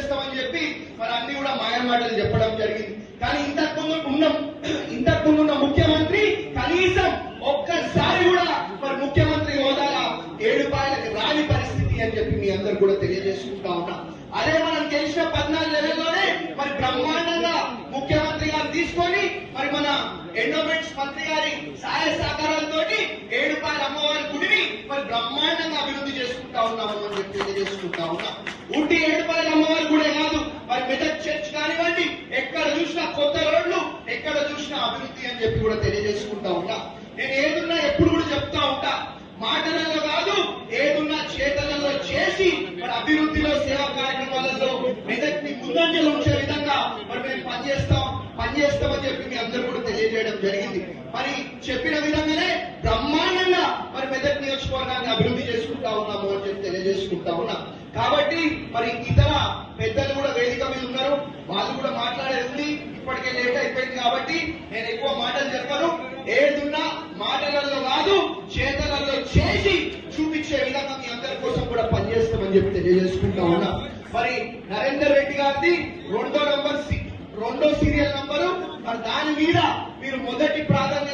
చేస్తామని చెప్పి మరి అన్ని కూడా మాయమాటలు చెప్పడం జరిగింది. కానీ ఇంతకు ముందు ముఖ్యమంత్రి కనీసం ఒక్కసారి కూడా మరి ముఖ్యమంత్రి హోదాగా 7 రూపాయలకి రాని పరిస్థితి అని చెప్పి మీ అందరు కూడా తెలియజేసుకుంటా ఉన్నా. అదే మనం గెలిచిన 14 నెలల్లోనే మరి బ్రహ్మాండంగా ముఖ్యమంత్రి గారు తీసుకొని మరి మన ఎండోమెంట్స్ మంత్రి గారి సహాయ సహకారాలతో 7 రూపాయల అమ్మవారి గుడిని మరి బ్రహ్మాండంగా అభివృద్ధి చేసుకుంటా ఉన్నాము అని చెప్పి తెలియజేసుకుంటా ఉన్నా. ఊటీ 7 రూపాయల అమ్మవారి గుడే కాదు, మరి మెదక్ చర్చ్ కానివ్వండి, ఎక్కడ చూసినా కొత్త రోడ్లు, ఎక్కడ చూసినా అభివృద్ధి అని చెప్పి కూడా తెలియజేసుకుంటా ఉన్నా. నేను ఏదున్నా ఎప్పుడు కూడా చెప్తా ఉంటా, మాటలలో కాదు ఏదున్నా చేతలలో చేసి మరి అభివృద్ధిలో సేవా కార్యక్రమాలలో మెదక్ని ముందంజలు ఉంచే విధంగా మరి మేము పనిచేస్తామని చెప్పి మీ అందరూ కూడా తెలియజేయడం జరిగింది. మరి చెప్పిన విధంగానే బ్రహ్మాండంగా మరి మెదక్ నియోజకవర్గాన్ని అభివృద్ధి చేసుకుంటా ఉన్నాము అని చెప్పి తెలియజేసుకుంటా ఉన్నా. కాబట్టి మరి ఇతర పెద్దలు కూడా వేదిక మీద ఉన్నారు, వాళ్ళు కూడా మాట్లాడేది ఉంది. ఇప్పటికే లేట్ అయిపోయింది కాబట్టి నేను ఎక్కువ మాటలు చెప్పను. ఏదున్నా మాటలలో కాదు చేతలలో చేసి చూపించే విధంగా మీ అందరి కోసం కూడా పనిచేస్తామని చెప్పి తెలియజేసుకుంటా ఉన్నా. మరి నరేందర్ రెడ్డి గారిది రెండో సీరియల్ నంబరు, మరి దాని మీద మీరు మొదటి ప్రాధాన్యత